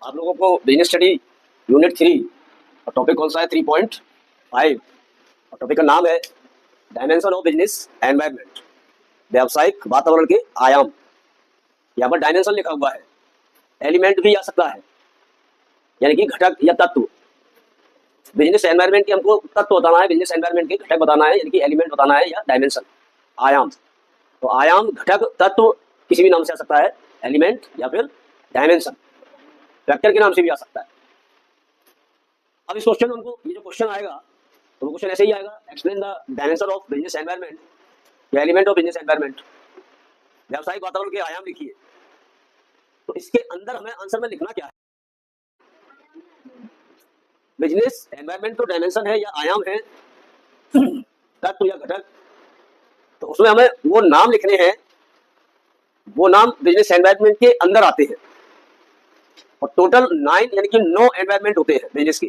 आप लोगों को बिजनेस स्टडी यूनिट 3 और टॉपिक कौन सा है 3.5 और टॉपिक का नाम है डायमेंशन ऑफ बिजनेस एनवायरनमेंट, व्यावसायिक वातावरण के आयाम। यहाँ पर डायमेंशन लिखा हुआ है, एलिमेंट भी आ सकता है यानी कि घटक या तत्व। बिजनेस एनवायरनमेंट के हमको तत्व बताना है, बिजनेस एनवायरनमेंट के घटक बताना है यानी कि एलिमेंट बताना है या डायमेंशन आयाम। तो आयाम, घटक, तत्व किसी भी नाम से आ सकता है, एलिमेंट या फिर डायमेंशन, वेक्टर के नाम से भी आ सकता है। अब इस क्वेश्चन में हमको ये जो क्वेश्चन आएगा तो वो क्वेश्चन ऐसे ही आएगा, explain the dimension of business environment या एलिमेंट ऑफ बिजनेस एनवायरनमेंट, व्यावसायिक वातावरण के आयाम लिखिए। तो इसके अंदर हमें आंसर में लिखना क्या है, बिजनेस एनवायरनमेंट तो डायमेंशन है या आयाम है, तत्व या घटक। तो उसमें हमें वो नाम लिखने हैं, वो नाम बिजनेस एनवायरनमेंट के अंदर आते हैं। और टोटल 9 यानी कि 9 एनवायरनमेंट होते हैं बिजनेस के,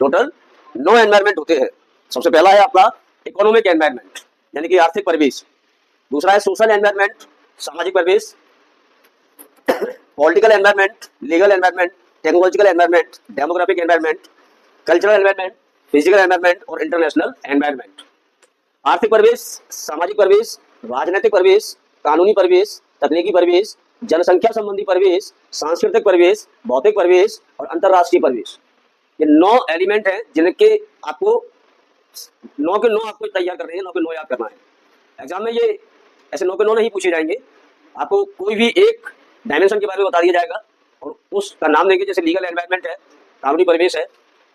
टोटल 9 एनवायरनमेंट होते हैं। सबसे पहला है आपका इकोनॉमिक एनवायरनमेंट यानी कि आर्थिक परिवेश, दूसरा है सोशल एनवायरनमेंट, सामाजिक परिवेश, political environment, legal environment, technological environment, demographic environment, cultural environment, physical environment और इंटरनेशनल एनवायरनमेंट। आर्थिक परिवेश, सामाजिक परिवेश, राजनीतिक परिवेश, कानूनी परिवेश, तकनीकी परिवेश, जनसंख्या संबंधी परिवेश, सांस्कृतिक परिवेश, भौतिक परिवेश और अंतरराष्ट्रीय परिवेश। ये 9 एलिमेंट हैं जिनके आपको 9 के 9 आपको तैयार करने हैं, 9 के 9 याद करना है। एग्जाम में ये ऐसे 9 के 9 नहीं पूछे जाएंगे, आपको कोई भी एक डायमेंशन के बारे में बता दिया जाएगा और उसका नाम देंगे, जैसे लीगल एनवायरनमेंट है, कानूनी परिवेश है,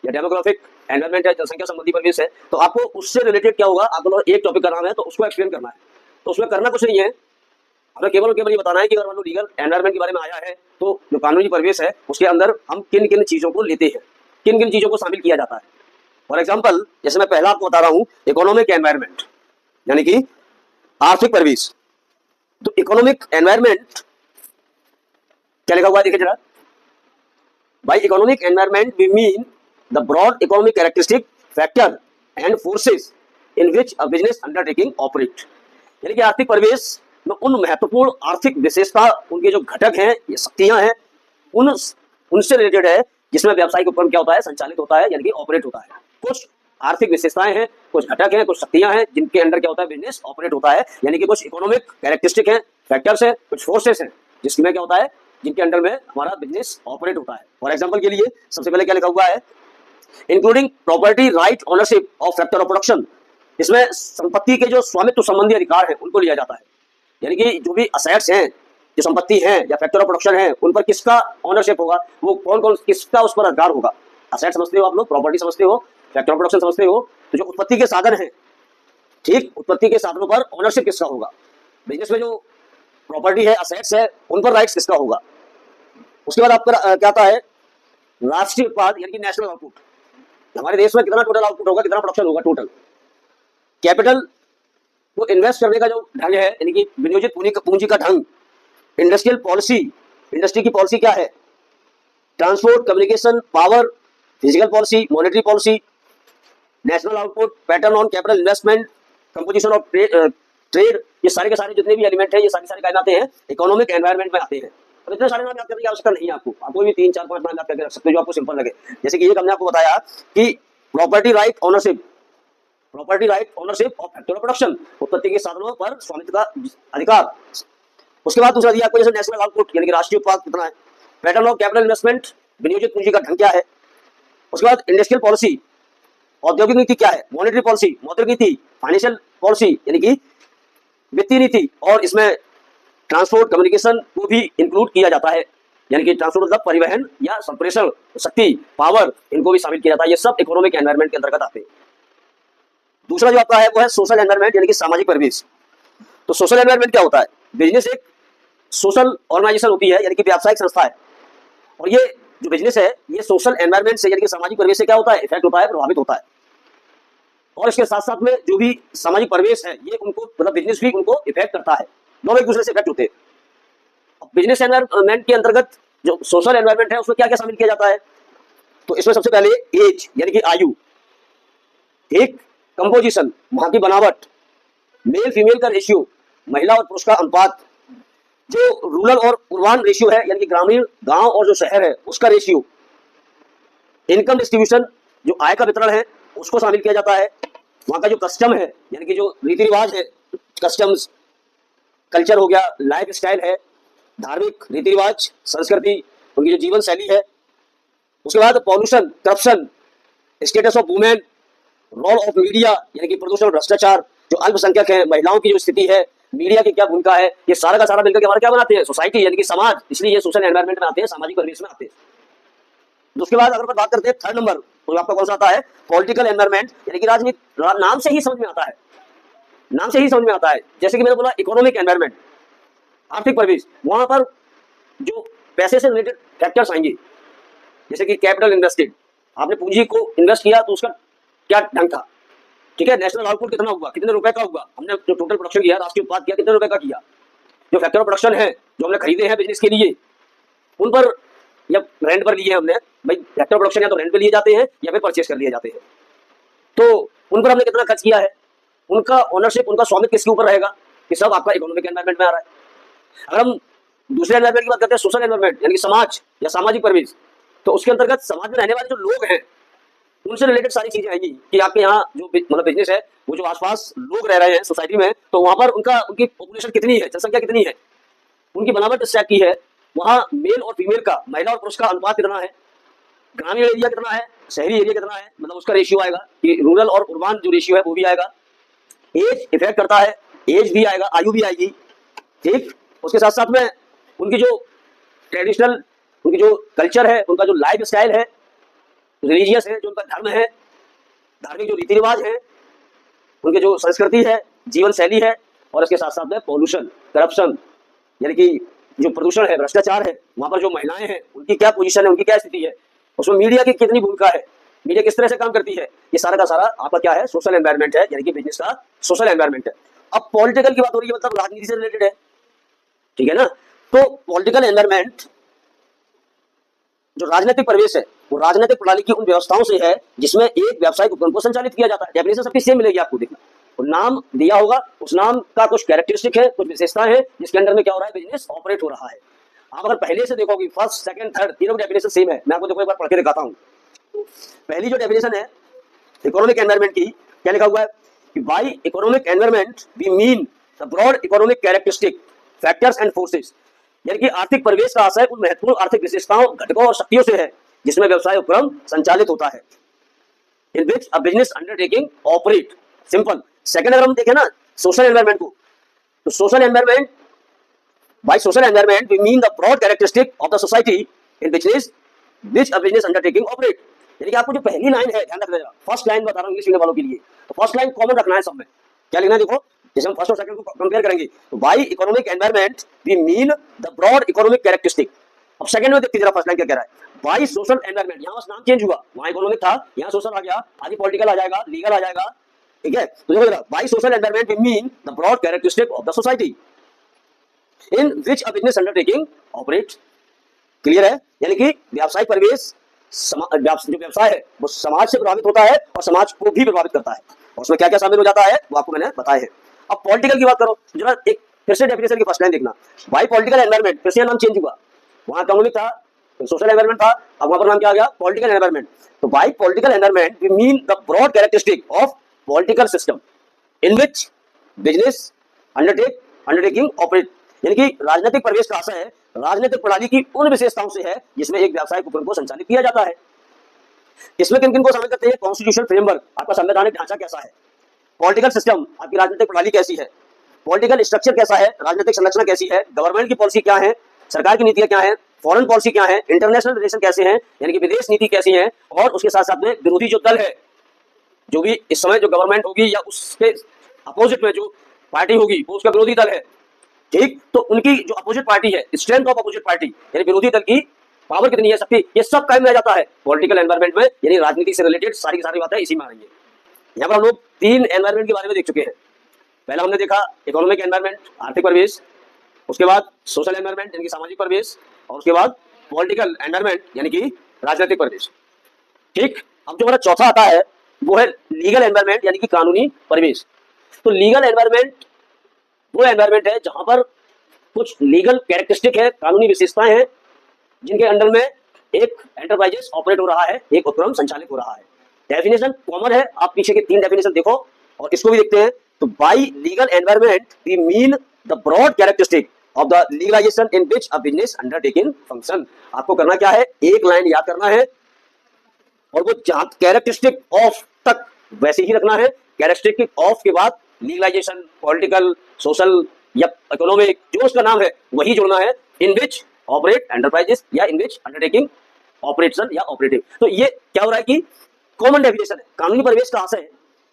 या डेमोग्राफिक एनवायरनमेंट है, जनसंख्या संबंधी परिवेश है। तो आपको उससे रिलेटेड क्या होगा, आपको एक टॉपिक का नाम है तो उसको एक्सप्लेन करना है। तो उसमें करना कुछ नहीं है, हमें केवल और केवल ये बताना है कि अगर मान लो लीगल एनवायरनमेंट के बारे में आया है तो जो कानूनी परिवेश है उसके अंदर हम किन किन चीजों को लेते हैं, किन किन चीजों को शामिल किया जाता है। फॉर एग्जाम्पल, जैसे मैं पहला आपको बता रहा हूँ इकोनॉमिक एनवायरनमेंट यानी कि आर्थिक परिवेश। तो इकोनॉमिक एनवायरनमेंट क्या लिखा हुआ है देखिए जरा, by economic environment we mean the broad economic characteristic, factor and forces in which a business undertaking operate. यानी कि आर्थिक परिवेश में उन महत्वपूर्ण आर्थिक विशेषता, उनके जो घटक हैं, ये शक्तियां हैं, उनसे रिलेटेड है जिसमें व्यावसायिक उपक्रम क्या होता है, संचालित होता है यानी कि ऑपरेट होता है। कुछ आर्थिक विशेषताएं हैं, कुछ घटक हैं, कुछ शक्तियां हैं जिनके अंडर क्या होता है, बिजनेस ऑपरेट होता है। यानी कि कुछ इकोनॉमिक कैरेक्टरिस्टिक है, फैक्टर्स है, कुछ फोर्सेस हैं जिसमें क्या होता है, जिनके अंडर में हमारा बिजनेस ऑपरेट होता है। फॉर एग्जाम्पल के लिए सबसे पहले क्या लिखा हुआ है, including property right ownership of factor of production. इसमें संपत्ति के जो स्वामित्व संबंधी अधिकार है उनको लिया जाता है। यानी कि जो भी असेट्स हैं, जो संपत्ति है या फैक्टर ऑफ प्रोडक्शन है, उन पर किसका ओनरशिप होगा, वो कौन कौन किसका उस पर अधिकार होगा। असेट समझते हो आप लोग, प्रॉपर्टी समझते हो, फैक्टर ऑफ प्रोडक्शन समझते हो। तो जो उत्पत्ति के साधन है, ठीक, उत्पत्ति के साधनों पर ओनरशिप किसका होगा। बिजनेस में जो प्रॉपर्टी है, असेट्स है, उन पर राइट्स किसका होगा। उसके बाद आपका क्या आता है, राष्ट्रीय उत्पाद यानी कि नेशनल आउटपुट। हमारे देश में कितना टोटल आउटपुट होगा, कितना प्रोडक्शन होगा टोटल। कैपिटल को इन्वेस्ट करने का जो ढंग है यानी कि विनियोजित पूंजी का ढंग। इंडस्ट्रियल पॉलिसी, इंडस्ट्री की पॉलिसी क्या है। Transport, communication, power, physical policy, monetary policy, national output, pattern on capital investment, composition of trade. ये सारे के सारे जितने भी एलिमेंट हैं, ये सारे काम आते हैं इकोनॉमिक एनवायरनमेंट में आते हैं। तो इतने सारे नाम याद करने की आवश्यकता नहीं है आपको, आपको भी 3 4 5 नाम याद करके रख सकते हो जो आपको सिंपल लगे। जैसे कि ये हमने आपको बताया कि property right ownership, property right ownership of factor of production, उत्पत्ति के साधनों पर स्वामित्व का अधिकार। उसके बाद दूसरा दिया आपको जैसे नेशनल आउटपुट यानी कि राष्ट्रीय उत्पाद कितना है, पैटर्न ऑफ कैपिटल इन्वेस्टमेंट, विनियोजित पूंजी का ढंग क्या है। उसके बाद इंडस्ट्रियल पॉलिसी, औद्योगिक नीति क्या है, मॉनेटरी पॉलिसी, मौद्रिक नीति, फाइनेंशियल पॉलिसी यानी कि वित्तीय नीति, और इसमें ट्रांसपोर्ट, कम्युनिकेशन को भी इंक्लूड किया जाता है। यानी कि ट्रांसपोर्ट मतलब परिवहन या संप्रेषण, शक्ति, पावर, इनको भी शामिल किया जाता है। ये सब इकोनॉमिक एनवायरनमेंट के अंतर्गत आते हैं। दूसरा जो आपका है वो है सोशल एनवायरनमेंट यानी कि सामाजिक परिवेश। तो सोशल एनवायरनमेंट क्या होता है, बिजनेस एक सोशल ऑर्गेनाइजेशन होती है यानी कि व्यावसायिक संस्था है, और ये जो बिजनेस है ये सोशल एनवायरनमेंट से यानी कि सामाजिक परिवेश से क्या होता है, इफेक्ट होता है, प्रभावित होता है। और इसके साथ साथ में जो भी सामाजिक परिवेश है ये उनको मतलब बिजनेस भी उनको इफेक्ट करता है, दोनों एक दूसरे से इफेक्ट होते हैं। अब बिजनेस एनवायरनमेंट के अंतर्गत जो सोशल एनवायरनमेंट है उसमें क्या क्या शामिल किया जाता है, तो इसमें सबसे पहले एज यानी कि आयु, ठीक, कंपोजिशन वहां की बनावट, मेल फीमेल का रेशियो, महिला और पुरुष का अनुपात, जो रूरल और urban रेशियो है, यानी कि ग्रामीण गांव और जो शहर है उसका रेशियो, इनकम डिस्ट्रीब्यूशन, जो आय का वितरण है उसको शामिल किया जाता है, वहां का जो कस्टम है यानी कि जो रीति रिवाज है, कस्टम्स, कल्चर हो गया, लाइफ स्टाइल है, धार्मिक रीति रिवाज, संस्कृति, उनकी जो जीवन शैली है। उसके बाद pollution, corruption, status of women, role of media यानी कि प्रदूषण, भ्रष्टाचार, जो अल्पसंख्यक है, महिलाओं की जो स्थिति है, मीडिया की क्या भूमिका है, ये सारा का सारा मिलकर हमारा क्या बनाते हैं, सोसाइटी यानी कि समाज, इसलिए ये सोशल एनवायरनमेंट में आते हैं, सामाजिक परिवेश में आते हैं। तो उसके बाद अगर बात करते हैं थर्ड नंबर, तो आपका कौन सा आता है, पॉलिटिकल एनवायरनमेंट, यानी कि राजनीति, नाम से ही समझ में आता है, नाम से ही समझ में आता है। जैसे कि मैंने बोला इकोनॉमिक एनवायरनमेंट, आर्थिक परिवेश, वहां पर जो पैसे से रिलेटेड फैक्टर्स आएंगे, जैसे कि कैपिटल इन्वेस्टेड, आपने पूंजी को इन्वेस्ट किया तो उसका क्या ढंग था, ठीक है, नेशनल आउटपुट कितना हुआ, कितने रुपए का हुआ, हमने जो टोटल प्रोडक्शन किया, राष्ट्रीय उत्पाद किया, कितने रुपए का किया, जो फैक्टर ऑफ प्रोडक्शन है जो हमने खरीदे हैं बिजनेस के लिए, उन पर या रेंट पर लिए हमने, भाई फैक्टर ऑफ प्रोडक्शन या तो रेंट पे लिए जाते हैं या फिर परचेज कर लिए जाते हैं, तो उन पर हमने कितना खर्च किया है, उनका ओनरशिप, उनका स्वामित्व किसके ऊपर रहेगा, ये सब आपका इकोनॉमिक एनवायरनमेंट में आ रहा है। अगर हम दूसरे एनवायरनमेंट की बात करते हैं, सोशल एनवायरनमेंट यानी कि समाज या सामाजिक परिवेश, तो उसके अंतर्गत समाज में रहने वाले जो लोग हैं उनसे रिलेटेड सारी चीजें आएंगी कि आपके यहाँ जो मतलब बिजनेस है, वो जो आसपास लोग रह रहे हैं सोसाइटी में, तो वहां पर उनकी पॉपुलेशन कितनी है, जनसंख्या कितनी है, उनकी बनावट इस टाइप की है, वहाँ मेल और फीमेल का, महिला और पुरुष का अनुपात कितना है, ग्रामीण एरिया कितना है, शहरी एरिया कितना है, मतलब उसका रेशियो आएगा कि रूरल और उर्बान जो रेशियो है वो भी आएगा। एज इफेक्ट करता है, एज भी आएगा, आयु भी आएगी, ठीक। उसके साथ साथ में उनकी जो ट्रेडिशनल, उनकी जो कल्चर है, उनका जो लाइफ स्टाइल है, रिलीजियस है, जो उनका धर्म है, धार्मिक जो रीति रिवाज है, उनके जो संस्कृति है, जीवन शैली है, और इसके साथ साथ में पॉल्यूशन, करप्शन यानी कि जो प्रदूषण है, भ्रष्टाचार है, वहां पर जो महिलाएं हैं उनकी क्या पोजीशन है, उनकी क्या स्थिति है, उसमें मीडिया की कितनी भूमिका है, मीडिया किस तरह से काम करती है, ये सारा का सारा आपका क्या है, सोशल एनवायरनमेंट है, यानी कि बिजनेस का सोशल एनवायरनमेंट है। अब पॉलिटिकल की बात हो रही है, मतलब राजनीति से रिलेटेड है, ठीक है ना। तो पॉलिटिकल एनवायरनमेंट जो राजनीतिक परिवेश है, वो राजनीतिक प्रणाली की उन व्यवस्थाओं से है जिसमें एक व्यावसायिक उपक्रम को संचालित किया जाता है। डेफिनेशन सबकी सेम मिलेगी आपको, देखना तो नाम दिया होगा, उस नाम का कुछ कैरेक्टरिस्टिक है, कुछ विशेषताएं हैं जिसके अंदर में क्या हो रहा है, बिजनेस ऑपरेट हो रहा है। आप अगर पहले से देखोगे, फर्स्ट सेकंड थर्ड तीनों की डेफिनेशन सेम है। मैं आपको देखो एक बार पढ़ के दिखाता हूँ। पहली जो डेफिनेशन है इकोनॉमिक एनवायरनमेंट की, क्या लिखा हुआ है कि by economic environment we mean the broad economic characteristic factors and forces, यानी कि आर्थिक परिवेश का आशय उन महत्वपूर्ण आर्थिक विशेषताओं, घटकों और शक्तियों से है जिसमें व्यवसाय उपक्रम संचालित होता है, in which a business undertaking operate. Simple. Second अगर हम देखें ना सोशल एनवायरनमेंट को, तो social environment, by social environment we mean the broad characteristic of the society in which a business undertaking operate. यानी कि आपको जो पहली लाइन है ध्यान रखना, फर्स्ट लाइन बता रहा हूँ इंग्लिश मीडियम वालों के लिए, तो फर्स्ट लाइन कॉमन रखना है सब में। क्या लिखना है देखो, जैसे हम फर्स्ट और सेकंड को कंपेयर करेंगे, तो by economic environment we mean the broad economic characteristic. अब सेकंड में देखिए जरा फर्स्ट लाइन क्या कह रहा है, बाय सोशल एनवायरनमेंट, यहाँ बस नाम चेंज हुआ, वहाँ इकोनॉमिक था, यहाँ सोशल आ गया, आगे पॉलिटिकल आ जाएगा, लीगल आ जाएगा, ठीक है। तो देखो जरा, by social environment we mean the broad characteristic of the society in which a business undertaking operate. Clear है, यानी कि व्यावसायिक परिवेश, जो व्यवसाय है वो समाज से प्रभावित होता है और समाज को भी प्रभावित करता है, और उसमें क्या क्या शामिल हो जाता है वो आपको मैंने बताया है। अब पॉलिटिकल की बात करो, जरा एक फिर से डेफिनेशन की फर्स्ट लाइन देखना, बाय पॉलिटिकल एनवायरनमेंट, फिर से नाम चेंज हुआ, वहां इकोनॉमिक था, सोशल एनवायरनमेंट था, अब वहां पर नाम क्या आ गया, पॉलिटिकल एनवायरनमेंट। तो by political environment we mean the broad characteristic of political system in which business undertaking operate, यानी कि राजनीतिक परिवेश का आशय है राजनीतिक प्रणाली की उन विशेषताओं से है जिसमें एक व्यावसायिक उपक्रम को संचालित किया जाता है। इसमें किन किन को शामिल करते हैं, कॉन्स्टिट्यूशन फ्रेमवर्क, आपका संवैधानिक ढांचा कैसा है, पॉलिटिकल सिस्टम, आपकी राजनीतिक प्रणाली कैसी है, पॉलिटिकल स्ट्रक्चर कैसा है, राजनीतिक संरचना कैसी है, गवर्नमेंट की पॉलिसी क्या है, सरकार की नीतियां क्या है, फॉरेन पॉलिसी क्या है, इंटरनेशनल रिलेशन कैसे हैं, यानी कि विदेश नीति कैसी है, और उसके साथ साथ में विरोधी जो दल है, जो भी इस समय जो गवर्नमेंट होगी या उसके अपोजिट में जो पार्टी होगी वो उसका विरोधी दल है, ठीक। तो उनकी जो अपोजिट पार्टी है, स्ट्रेंथ ऑफ अपोजिट पार्टी, यानी विरोधी दल की पावर कितनी है, शक्ति, ये सब कायम रह जाता है पॉलिटिकल एनवायरनमेंट में, यानी राजनीति से रिलेटेड सारी की सारी बातें इसी में आ रही है। यहाँ पर हम लोग तीन एनवायरनमेंट के बारे में देख चुके हैं। पहला हमने देखा इकोनॉमिक एनवायरनमेंट, आर्थिक परिवेश, उसके बाद सोशल एनवायरनमेंट यानी कि सामाजिक परिवेश, और उसके बाद पॉलिटिकल एनवायरनमेंट यानी कि राजनीतिक परिवेश, ठीक। अब जो हमारा चौथा आता है वो है लीगल एनवायरनमेंट यानी कि कानूनी परिवेश। तो लीगल एनवायरनमेंट वो एनवायरनमेंट है जहां पर कुछ लीगल कैरेक्टरिस्टिक है, कानूनी विशेषताएं हैं जिनके अंडर में एक एंटरप्राइजेस ऑपरेट हो रहा है, एक उपक्रम संचालित हो रहा है। डेफिनेशन कॉमन है, आप पीछे के 3 डेफिनेशन देखो और इसको भी देखते हैं। तो by legal environment we mean the broad characteristic of the legalisation in which a business undertaking function. आपको करना क्या है, एक लाइन याद करना है और वो कैरेक्टरिस्टिक ऑफ तक वैसे ही रखना है। कैरेक्टरिस्टिक ऑफ के बाद लीगलाइजेशन, पॉलिटिकल, सोशल या इकोनॉमिक जो उसका नाम है वही जोड़ना है। इन विच ऑपरेट एंटरप्राइजेस या इन विच अंडरटेकिंग ऑपरेशन या ऑपरेटिव। तो ये क्या हो रहा है कि कॉमन डेफिनेशन है। कानूनी परिवेश का आशय है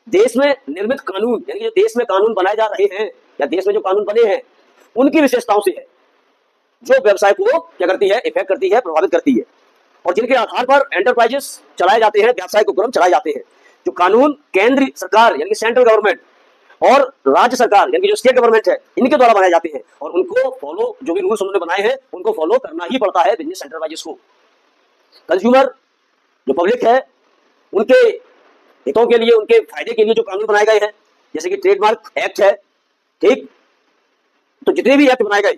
देश में निर्मित कानून, यानी कि जो देश में कानून बनाए जा रहे हैं या देश में जो कानून बने हैं उनकी विशेषताओं से है जो व्यवसाय को क्या करती है, इफेक्ट करती है, प्रभावित करती है, और जिनके आधार पर एंटरप्राइजेस चलाए जाते हैं, व्यावसायिक उपक्रम चलाए जाते हैं। जो कानून केंद्रीय सरकार यानी कि सेंट्रल गवर्नमेंट और राज्य सरकार यानी कि जो स्टेट गवर्नमेंट है इनके द्वारा बनाए जाते हैं और उनको फॉलो, जो भी रूल्स उन्होंने बनाए हैं उनको फॉलो करना ही पड़ता है बिजनेस एंटरप्राइजेस को। कंज्यूमर जो पब्लिक है उनके हितों के लिए, उनके फायदे के लिए जो कानून बनाए गए हैं, जैसे कि ट्रेडमार्क एक्ट है, ठीक। तो जितने भी एक्ट बनाए गए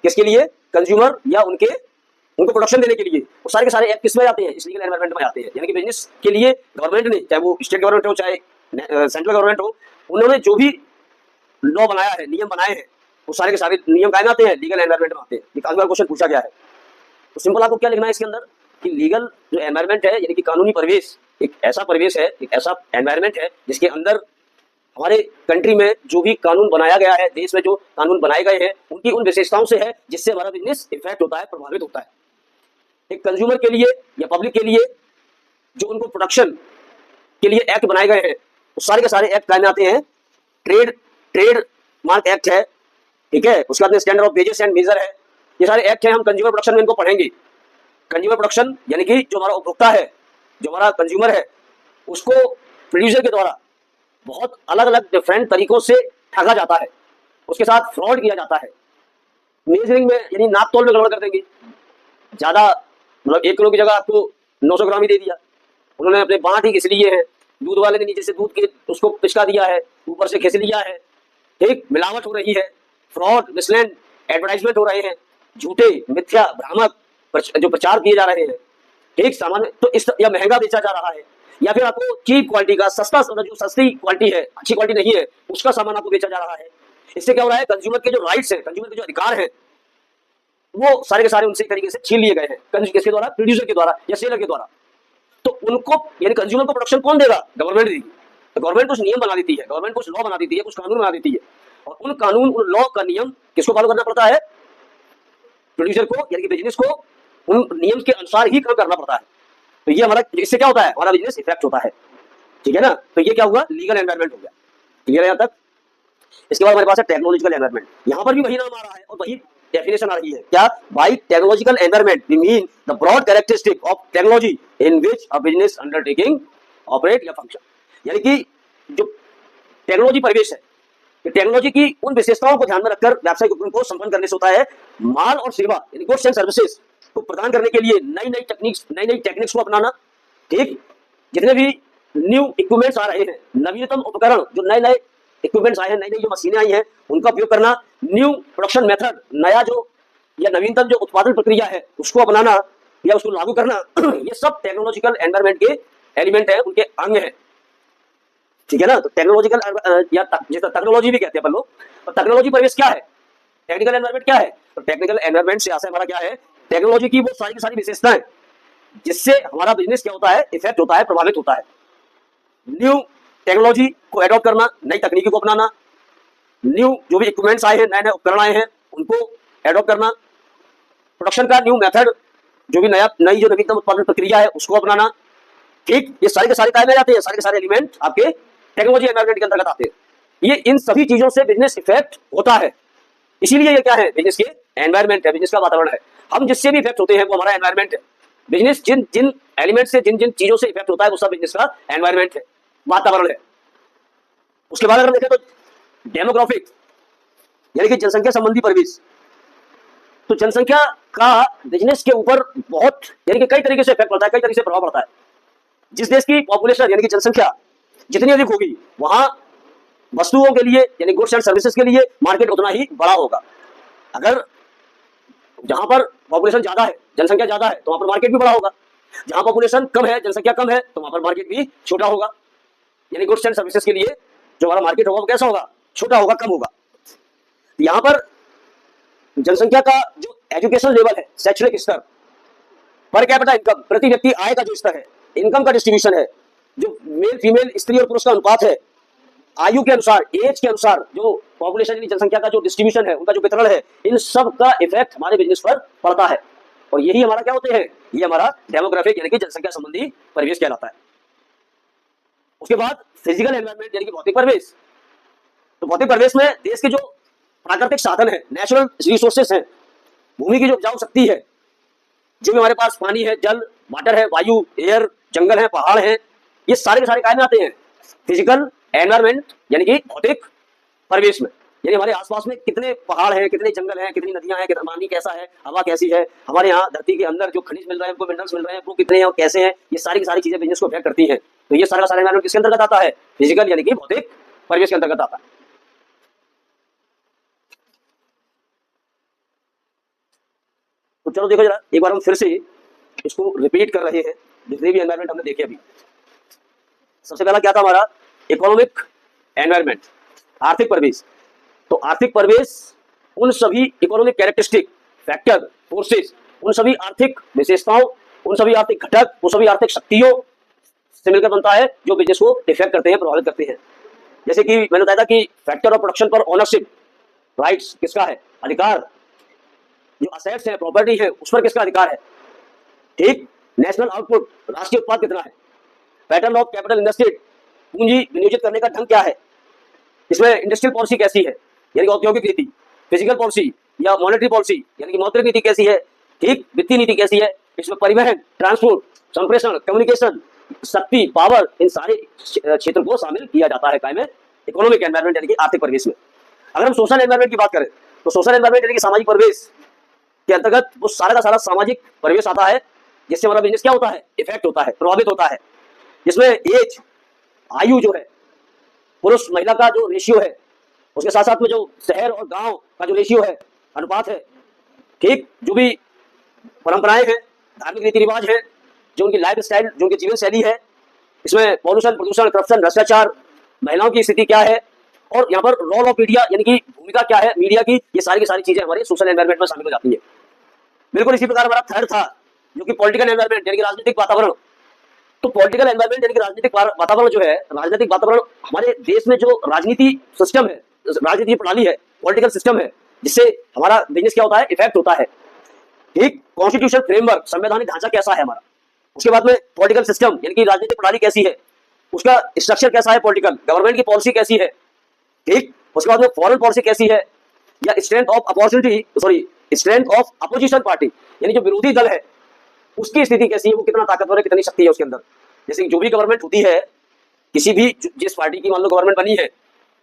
किसके लिए, कंज्यूमर या उनको प्रोटेक्शन देने के लिए, वो सारे के सारे एक्ट किसमें आते हैं, इस लीगल एनवायरनमेंट में आते हैं। यानी कि बिजनेस के लिए गवर्नमेंट ने, चाहे वो स्टेट गवर्नमेंट हो चाहे सेंट्रल गवर्नमेंट हो, उन्होंने जो भी लॉ बनाया है, नियम बनाए हैं, वो सारे के सारे नियम कायम आते हैं लीगल एनवायरनमेंट में आते हैं। एक अगला क्वेश्चन पूछा गया है, तो सिंपल आपको क्या लिखना है इसके अंदर कि लीगल जो एनवायरनमेंट है यानी कि कानूनी परिवेश एक ऐसा परिवेश है, एक ऐसा एनवायरनमेंट है जिसके अंदर हमारे कंट्री में जो भी कानून बनाया गया है, देश में जो कानून बनाए गए हैं उनकी उन विशेषताओं से है जिससे हमारा बिजनेस इफेक्ट होता है, प्रभावित होता है। एक कंज्यूमर के लिए या पब्लिक के लिए जो उनको प्रोटेक्शन के लिए एक्ट बनाए गए हैं वो सारे के सारे एक्ट कायम आते हैं। ट्रेड मार्क एक्ट है, ठीक है, उसके बाद में standard of wages and major है, ये सारे एक्ट हैं। हम कंज्यूमर प्रोटेक्शन में इनको पढ़ेंगे। कंज्यूमर प्रोटेक्शन यानी कि जो हमारा उपभोक्ता है, जो हमारा कंज्यूमर है, उसको प्रोड्यूसर के द्वारा बहुत अलग अलग डिफरेंट तरीकों से ठगा जाता है, उसके साथ फ्रॉड किया जाता है। मेजरिंग में यानी नाप तोल में गड़बड़ कर देंगे, ज्यादा मतलब 1 किलो की जगह आपको 900 ग्राम ही दे दिया, उन्होंने अपने बांट ही घिस लिए हैं, दूध वाले ने नीचे से दूध के उसको पिचका दिया है, ऊपर से घिस लिया है, ठीक, मिलावट हो रही है, फ्रॉड, मिसलैंड एडवर्टाइजमेंट हो रहे हैं, झूठे, मिथ्या, भ्रामक जो प्रचार किए जा रहे हैं, ठीक, सामान तो इस या महंगा बेचा जा रहा है, या फिर आपको चीप क्वालिटी का सस्ता, जो सस्ती क्वालिटी है, अच्छी क्वालिटी नहीं है, उसका सामान आपको बेचा जा रहा है। इससे क्या हो रहा है, कंज्यूमर के जो राइट्स हैं, कंज्यूमर के जो अधिकार हैं, वो सारे के सारे उनसे तरीके से छीन लिए गए हैं, किसके द्वारा, प्रोड्यूसर के द्वारा या सेलर के द्वारा। तो उनको यानी कंज्यूमर को प्रोटेक्शन कौन देगा, गवर्नमेंट देगी। तो गवर्नमेंट कुछ नियम बना देती है, गवर्नमेंट कुछ लॉ बना देती है, कुछ कानून बना देती है, और उन कानून, उन लॉ का नियम किसको फॉलो करना पड़ता है, प्रोड्यूसर को यानी कि बिजनेस को उन नियम के अनुसार ही काम करना पड़ता है। तो ये हमारा, इससे क्या होता है, हमारा बिजनेस इफेक्ट होता है, ठीक है ना। तो ये क्या हुआ, लीगल एनवायरनमेंट हो गया, क्लियर है यहाँ तक। इसके बाद हमारे पास है टेक्नोलॉजिकल एनवायरनमेंट। यहाँ पर भी वही नाम आ रहा है और वही डेफिनेशन आ रही है, क्या, by technological environment we mean the broad characteristic of technology in which a business undertaking operate या फंक्शन। यानी कि जो टेक्नोलॉजी परिवेश है, टेक्नोलॉजी की उन विशेषताओं को ध्यान में रखकर व्यावसायिक उपक्रम को संपन्न करने से होता है। माल और सेवा यानी गुड्स एंड सर्विसेज को प्रदान करने के लिए नई नई टेक्निक्स को अपनाना, ठीक, जितने भी न्यू इक्विपमेंट्स आ रहे हैं, नवीनतम उपकरण, जो नए नए इक्विपमेंट्स आए हैं, नई नई जो मशीनें आई हैं, उनका उपयोग करना, न्यू प्रोडक्शन मेथड, नया जो या नवीनतम जो उत्पादन प्रक्रिया है उसको अपनाना या उसको लागू करना, ये सब टेक्नोलॉजिकल एनवायरनमेंट के एलिमेंट है, उनके अंग है, ठीक है ना। तो टेक्नोलॉजिकल या जिसे टेक्नोलॉजी भी कहते हैं अपन लोग, तो टेक्नोलॉजी परिवेश क्या है, टेक्निकल एनवायरनमेंट क्या है, तो टेक्निकल एनवायरनमेंट से आशय हमारा क्या है, टेक्नोलॉजी की वो सारी की सारी विशेषताएं जिससे हमारा बिजनेस क्या होता है, इफेक्ट होता है, प्रभावित होता है। न्यू टेक्नोलॉजी को एडॉप्ट करना, नई तकनीकी को अपनाना, न्यू जो भी इक्विपमेंट्स आए हैं, नए नए उपकरण आए हैं, उनको एडॉप्ट करना, प्रोडक्शन का न्यू मेथड, जो भी नई जो नवीनतम उत्पादन प्रक्रिया है उसको अपनाना, ठीक, ये सारे के सारे काय में जाते हैं, सारे के सारे एलिमेंट आपके टेक्नोलॉजी एनवायरनमेंट के अंतर्गत आते हैं। ये इन सभी चीजों से बिजनेस इफेक्ट होता है, इसीलिए ये क्या है, बिजनेस के एनवायरनमेंट है, बिजनेस का वातावरण है। हम जिससे भी इफेक्ट होते हैं वो हमारा एनवायरनमेंट है। बिजनेस जिन जिन एलिमेंट से, जिन जिन चीजों से इफेक्ट होता है वो सब बिजनेस का एनवायरनमेंट है, वातावरण है। उसके बाद अगर देखें तो डेमोग्राफिक यानी कि जनसंख्या संबंधी परिवेश। तो जनसंख्या का बिजनेस के ऊपर बहुत यानी कि कई तरीके से इफेक्ट पड़ता है, कई तरीके से प्रभाव पड़ता है। जिस देश की पॉपुलेशन यानी कि जनसंख्या जितनी अधिक होगी, वहां वस्तुओं के लिए यानी गुड्स एंड सर्विसेज के लिए मार्केट उतना ही बड़ा होगा। अगर जहां पर पॉपुलेशन ज्यादा है, जनसंख्या ज्यादा है, तो वहां पर मार्केट भी बड़ा होगा। जहां पॉपुलेशन कम है, जनसंख्या कम है, तो वहां पर मार्केट भी छोटा होगा। यानी गुड्स एंड सर्विसेज के लिए जो हमारा मार्केट होगा वो कैसा होगा, छोटा होगा, कम होगा। यहाँ पर जनसंख्या का जो एजुकेशन लेवल है, शैक्षणिक स्तर, पर कैपिटा इनकम, प्रति व्यक्ति आय का जो स्तर है, इनकम का डिस्ट्रीब्यूशन है, जो मेल फीमेल स्त्री और पुरुष का अनुपात है, आयु के अनुसार, एज के अनुसार जो पॉपुलेशन यानी जनसंख्या का जो डिस्ट्रीब्यूशन है, उनका जो वितरण है, इन सब का इफेक्ट हमारे बिजनेस पर पड़ता है। और यही हमारा क्या होते हैं, ये हमारा डेमोग्राफिक यानी कि जनसंख्या संबंधी परिवेश कहलाता है। उसके बाद फिजिकल एनवायरनमेंट यानी कि भौतिक परिवेश। तो भौतिक परिवेश में देश के जो प्राकृतिक साधन है, नेचुरल रिसोर्सेस हैं, भूमि की जो उपजाऊ शक्ति है, जो भी हमारे पास पानी है, जल, वाटर है, वायु, एयर, जंगल है, पहाड़ है, ये सारे के सारे काय में आते हैं, फिजिकल एनवायरनमेंट यानी कि भौतिक परिवेश में। यानी हमारे आसपास में कितने पहाड़ हैं, कितने जंगल हैं, कितनी नदियां हैं, कितना पानी कैसा है, हवा कैसी है, हमारे यहाँ धरती के अंदर जो खनिज मिल रहे हैं, मिनरल्स मिल रहे हैं, वो कितने हैं और कैसे हैं, ये सारी की सारी चीजें बिजनेस को अफेक्ट करती हैं। तो ये सारा का सारा एनवायरनमेंट किसके अंतर्गत आता है, फिजिकल यानी कि भौतिक परिवेश के अंतर्गत आता है। तो चलो देखो जरा एक बार हम फिर से इसको रिपीट कर रहे हैं, जितने भी एनवायरनमेंट हमने देखे अभी। सबसे पहला क्या था हमारा, इकोनॉमिक एनवायरनमेंट, आर्थिक परिवेश। तो आर्थिक परिवेश उन सभी इकोनॉमिक कैरेक्टरिस्टिक, फैक्टर, फोर्सेस, उन सभी आर्थिक विशेषताओं, उन सभी आर्थिक घटक, उन सभी आर्थिक शक्तियों से मिलकर बनता है जो बिजनेस को इफेक्ट करते हैं, प्रभावित करते हैं। जैसे कि मैंने बताया था कि फैक्टर ऑफ प्रोडक्शन पर ओनरशिप राइट्स किसका है, अधिकार। जो असेट्स है, प्रॉपर्टी है, उस पर किसका अधिकार है, ठीक। नेशनल आउटपुट, राष्ट्रीय उत्पाद कितना है। पैटर्न ऑफ कैपिटल इन्वेस्टेड, पूंजी विनियोजित करने का ढंग क्या है। इसमें इंडस्ट्रियल पॉलिसी कैसी है, यानी कि औद्योगिक नीति, फिजिकल पॉलिसी या मॉनेटरी पॉलिसी यानी कि मौद्रिक नीति कैसी है, ठीक, वित्तीय नीति कैसी है। इसमें परिवहन, ट्रांसपोर्ट, संप्रेषण, कम्युनिकेशन, शक्ति, पावर, इन सारे क्षेत्र को शामिल किया जाता है काय में, इकोनॉमिक एनवायरनमेंट यानी कि आर्थिक परिवेश में। अगर हम सोशल एनवायरनमेंट की बात करें तो सोशल एनवायरनमेंट यानी कि सामाजिक परिवेश के अंतर्गत वो सारा का सारा सामाजिक परिवेश आता है, जिससे हमारा बिजनेस क्या होता है, इफेक्ट होता है, प्रभावित होता है। जिसमें एज, आयु जो है, पुरुष महिला का जो रेशियो है, उसके साथ साथ में जो शहर और गांव का जो रेशियो है, अनुपात है, ठीक, जो भी परंपराएं हैं, धार्मिक रीति रिवाज है, जो उनकी लाइफ स्टाइल, जो उनकी जीवन शैली है, इसमें पॉल्यूशन, प्रदूषण, करप्शन, भ्रष्टाचार, महिलाओं की स्थिति क्या है, और यहाँ पर रोल ऑफ मीडिया यानी कि भूमिका क्या है मीडिया की, ये सारी की सारी चीजें हमारे सोशल एनवायरनमेंट में शामिल हो जाती है। बिल्कुल इसी प्रकार हमारा थर्ड था जो कि पॉलिटिकल एनवायरनमेंट यानी कि राजनीतिक वातावरण। तो पॉलिटिकल एनवायरनमेंट यानी कि राजनीतिक वातावरण जो है, राजनीतिक वातावरण हमारे देश में जो राजनीति सिस्टम है, राजनीति प्रणाली है, पॉलिटिकल सिस्टम है, जिससे हमारा बिजनेस क्या होता है, इफेक्ट होता है, ठीक। कॉन्स्टिट्यूशन फ्रेमवर्क, संवैधानिक ढांचा कैसा है हमारा। उसके बाद में पॉलिटिकल सिस्टम यानी कि राजनीतिक प्रणाली कैसी है, उसका स्ट्रक्चर कैसा है, पॉलिटिकल गवर्नमेंट की पॉलिसी कैसी है, ठीक। उसके बाद में फॉरेन पॉलिसी कैसी है, या strength of opportunity, sorry strength of opposition party यानी जो विरोधी दल है उसकी स्थिति कैसी है, वो कितना ताकतवर है, कितनी शक्ति है उसके अंदर। जैसे जो भी गवर्नमेंट होती है, किसी भी जिस पार्टी की मान लो गवर्नमेंट बनी है,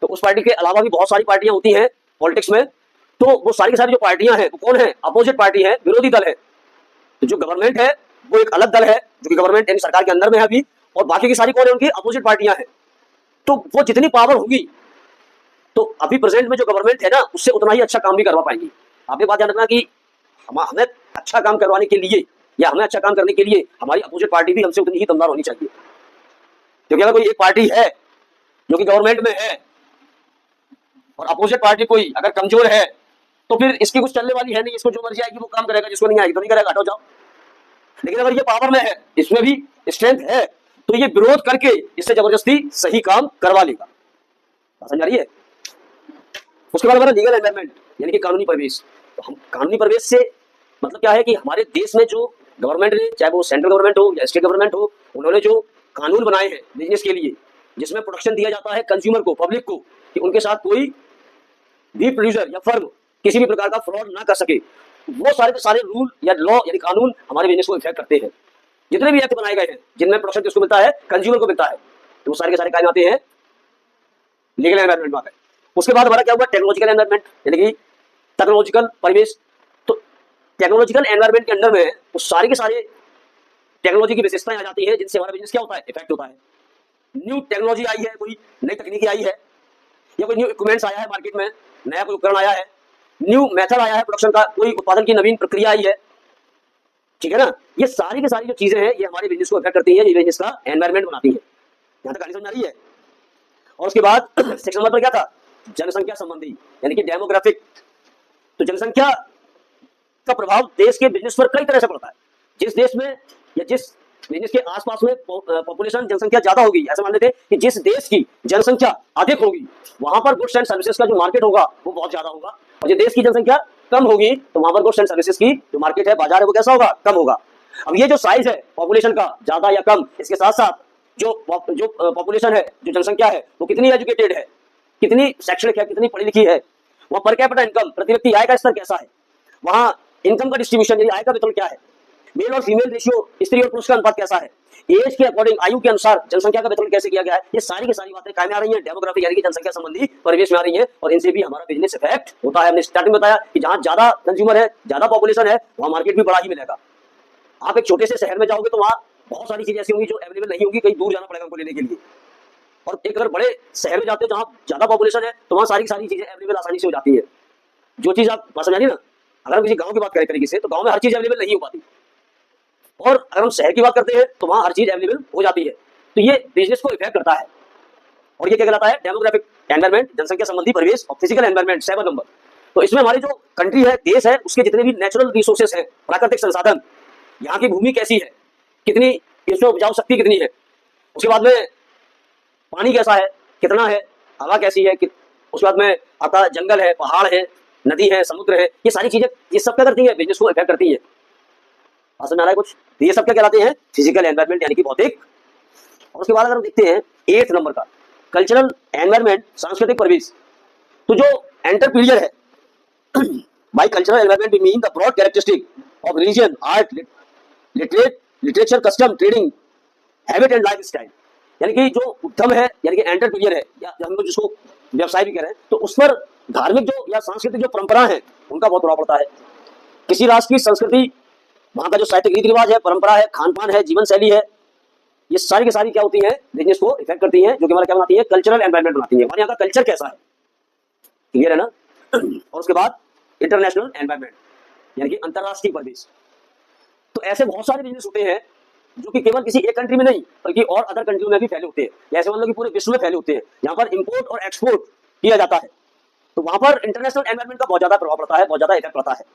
तो उस पार्टी के अलावा भी बहुत सारी पार्टियां होती हैं पॉलिटिक्स में। तो वो सारी की सारी जो पार्टियां हैं वो कौन है, अपोजिट पार्टी है, विरोधी दल है। तो जो गवर्नमेंट है वो एक अलग दल है जो कि गवर्नमेंट यानी सरकार के अंदर में है अभी, और बाकी की सारी कौन है, उनकी अपोजिट पार्टियां हैं। तो वो जितनी पावर होगी तो अभी प्रेजेंट में जो गवर्नमेंट है ना, उससे उतना ही अच्छा काम भी करवा पाएंगी। आपने बात ध्यान रखना कि हमें अच्छा काम करवाने के लिए या हमें अच्छा काम करने के लिए हमारी अपोजिट पार्टी भी हमसे उतनी ही दमदार होनी चाहिए। क्योंकि अगर कोई एक पार्टी है जो कि गवर्नमेंट में है और अपोजिट पार्टी कोई अगर कमजोर है, तो फिर इसकी कुछ चलने वाली है नहीं, इसको जो मर्जी आएगी वो काम करेगा, जिसको नहीं आएगी तो नहीं करेगा, हटो जाओ। लेकिन अगर ये पावर में है, इसमें भी स्ट्रेंथ है, तो ये विरोध करके इससे जबरदस्ती सही काम करवा लेगा। समझ आ रही है। उसके बाद हमारा लीगल एनवायरनमेंट यानी कि कानूनी परिवेश। तो हम कानूनी परिवेश से मतलब क्या है कि हमारे देश में जो गवर्नमेंट ने, चाहे वो सेंट्रल गवर्नमेंट हो या स्टेट गवर्नमेंट हो, उन्होंने जो कानून बनाए हैं बिजनेस के लिए, जिसमें प्रोटेक्शन दिया जाता है कंज्यूमर को, पब्लिक को, कि उनके साथ कोई भी प्रोड्यूसर या फर्म किसी भी प्रकार का फ्रॉड ना कर सके, वो सारे के सारे रूल या लॉ यानी कानून हमारे बिजनेस को इफेक्ट करते हैं। जितने भी एक्ट बनाए गए हैं जिनमें प्रोटेक्शन किसको मिलता है, कंज्यूमर को मिलता है, तो वो सारे के सारे काम आते हैं लीगल एनवायरनमेंट में। उसके बाद हमारा क्या हुआ, टेक्नोलॉजिकल एनवायरनमेंट यानी कि टेक्नोलॉजिकल परिवेश। तो टेक्नोलॉजिकल एनवायरनमेंट के अंडर में वो सारे के सारे टेक्नोलॉजी की विशेषताएं आ जाती है, जिनसे हमारा बिजनेस क्या होता है, इफेक्ट होता है। न्यू टेक्नोलॉजी आई है, कोई नई तकनीकी आई है, या कोई न्यू इक्विपमेंट्स आया है मार्केट में, नया कोई उपकरण आया है, न्यू मेथड आया है प्रोडक्शन का, कोई उत्पादन की नवीन प्रक्रिया आई है, ठीक है ना। ये सारी की सारी जो चीजें हैं ये हमारे बिजनेस को इफेक्ट करती है, ये बिजनेस का एनवायरमेंट बनाती है। यहाँ तक कहानी समझ आ रही है। और उसके बाद सेक्शन नंबर पर क्या था, जनसंख्या संबंधी यानी कि डेमोग्राफिक। तो जनसंख्या का प्रभाव देश के बिजनेस पर कई तरह से पड़ता है। जिस देश में या जिस बिजनेस के आसपास में पॉपुलेशन जनसंख्या ज्यादा होगी, ऐसा मान लेते हैं कि जिस देश की जनसंख्या अधिक होगी वहां पर गुड्स एंड सर्विसेज का जो मार्केट होगा वो बहुत ज्यादा होगा, और जिस देश की जनसंख्या कम होगी तो वहां पर गुड्स एंड सर्विसेज की जो मार्केट है, बाजार है, वो कैसा होगा, कम होगा। अब ये जो साइज है पॉपुलेशन का ज्यादा या कम, इसके साथ साथ जो पॉपुलेशन है, जो जनसंख्या है, वो कितनी एजुकेटेड है, कितनी शैक्षणिक है, कितनी पढ़ी लिखी है, वहाँ पर कैपिटा इनकम प्रति व्यक्ति आय का स्तर कैसा है, वहाँ इनकम का डिस्ट्रीब्यूशन यानी आय का वितरण क्या है, मेल और फीमेल रेशियो स्त्री और पुरुष का अनुपात कैसा है, एज के अकॉर्डिंग आयु के अनुसार जनसंख्या का वितरण कैसे किया गया है, ये सारी की सारी बातें काम में आ रही हैं, डेमोग्राफी यानी कि जनसंख्या संबंधी परिवेश में आ रही है, और इनसे भी हमारा बिजनेस इफेक्ट होता है। हमने स्टार्टिंग में बताया कि जहां ज्यादा कंज्यूमर है, ज्यादा पॉपुलेशन है, वहां मार्केट भी बड़ा ही मिलेगा। आप एक छोटे से शहर में जाओगे तो वहां बहुत सारी चीजें ऐसी होंगी जो अवेलेबल नहीं होगी, कहीं दूर जाना पड़ेगा उनको लेने के लिए। और एक अगर बड़े शहर में जाते हो जहां ज्यादा पॉपुलेशन है तो वहां सारी की सारी चीजें अवेलेबल आसानी से हो जाती है। जो चीज आप समझ आ रही ना, अगर हम किसी गांव की बात करें तरीके से, तो गांव में हर चीज अवेलेबल नहीं हो पाती, और अगर हम शहर की बात करते हैं तो वहां हर चीज अवेलेबल हो जाती है। तो ये बिजनेस को इफेक्ट करता है, और ये क्या कहलाता है, डेमोग्राफिक एनवायरमेंट, जनसंख्या संबंधी परिवेश, और फिजिकल एनवायरमेंट 7 नंबर। तो इसमें हमारी जो कंट्री है, देश है, उसके जितने भी नेचुरल रिसोर्सेस हैं, प्राकृतिक संसाधन, यहाँ की भूमि कैसी है, कितनी इसमें उपजाऊ शक्ति कितनी है, उसके बाद में पानी कैसा है, कितना है, हवा कैसी है, उसके बाद में आपका जंगल है, पहाड़ है, नदी है, समुद्र है, ये सारी चीजें, ये सब क्या करती है, बिजनेस को इफेक्ट करती है। समझ में आ रहा है कुछ? तो ये सब क्या कहलाते हैं, फिजिकल एनवायरनमेंट यानी कि भौतिक। और उसके बाद अगर हम देखते हैं 8 नंबर का, कल्चरल एनवायरनमेंट, सांस्कृतिक परिवेश। तो जो एंटरप्रीनियर है, by cultural environment we mean the broad characteristic of religion, art, literature, custom, trading, habit and life style. यानी कि जो उद्यम है यानी कि एंटरप्रीनियर है, या हम लोग जिसको व्यवसाय भी कह रहे हैं, तो उस पर धार्मिक जो या सांस्कृतिक जो परंपरा है उनका बहुत प्रभाव पड़ता है। किसी राष्ट्र की संस्कृति, वहां का जो साहित्यिक रीति रिवाज है, परंपरा है, खान पान है, जीवन शैली है, ये सारी की सारी क्या होती है, बिजनेस को इफेक्ट करती है, जो कि हमारा क्या बनाती है, कल्चरल एनवायरनमेंट बनाती है। हमारे यहाँ का कल्चर कैसा है, क्लियर है ना। और उसके बाद इंटरनेशनल एनवायरनमेंट यानी कि अंतरराष्ट्रीय परिवेश। तो ऐसे बहुत सारे बिजनेस होते हैं जो कि केवल किसी एक कंट्री में नहीं बल्कि और अदर कंट्रियों में भी फैले होते हैं, जैसे मान लो कि पूरे विश्व में फैले होते हैं, जहां पर इंपोर्ट और एक्सपोर्ट किया जाता है। तो वहां पर इंटरनेशनल एनवायरनमेंट का बहुत ज्यादा प्रभाव पड़ता है, बहुत ज्यादा इफेक्ट पड़ता है।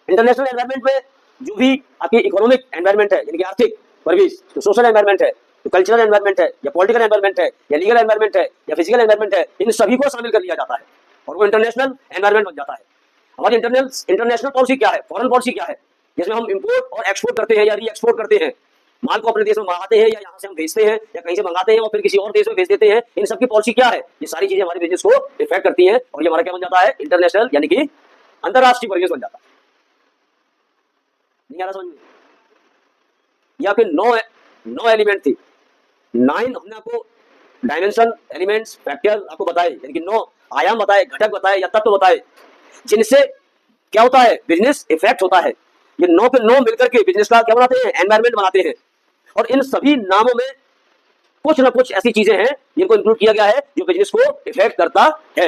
इंटरनेशनल एनवायरनमेंट में जो भी आपकी इकोनॉमिक एनवायरनमेंट है यानी कि आर्थिक परिवेश, जो सोशल एनवायरनमेंट है, जो कल्चरल एनवायरनमेंट है, या पॉलिटिकल एनवायरनमेंट है, या लीगल एनवायरनमेंट है, या फिजिकल एनवायरनमेंट है, इन सभी को शामिल कर लिया जाता है और वो इंटरनेशनल एनवायरनमेंट बन जाता है। हमारी इंटरनेशनल पॉलिसी क्या है, फॉरेन पॉलिसी क्या है, जिसमें हम इंपोर्ट और एक्सपोर्ट करते हैं या री एक्सपोर्ट करते हैं, माल को अपने देश में मंगाते हैं या यहाँ से हम भेजते हैं या कहीं से मंगाते हैं और फिर किसी और देश में भेज देते हैं, इन सब की पॉलिसी क्या है, ये सारी चीजें हमारे बिजनेस को इफेक्ट करती हैं, और ये हमारा क्या बन जाता है, इंटरनेशनल यानी कि अंतरराष्ट्रीय परिवेश बन जाता है। नहीं आ रहा समझ में? या फिर 9 एलिमेंट थी, 9 हमने आपको डायमेंशन, एलिमेंट्स, फैक्टर आपको बताए, यानी कि 9 आयाम बताए, घटक बताए या तत्व बताए, जिनसे क्या होता है, बिजनेस इफेक्ट होता है। ये 9 के 9 मिलकर के बिजनेस का क्या बनाते हैं, एनवायरनमेंट बनाते हैं। और इन सभी नामों में कुछ ना कुछ ऐसी चीजें हैं जिनको इंक्लूड किया गया है जो बिजनेस को इफेक्ट करता है।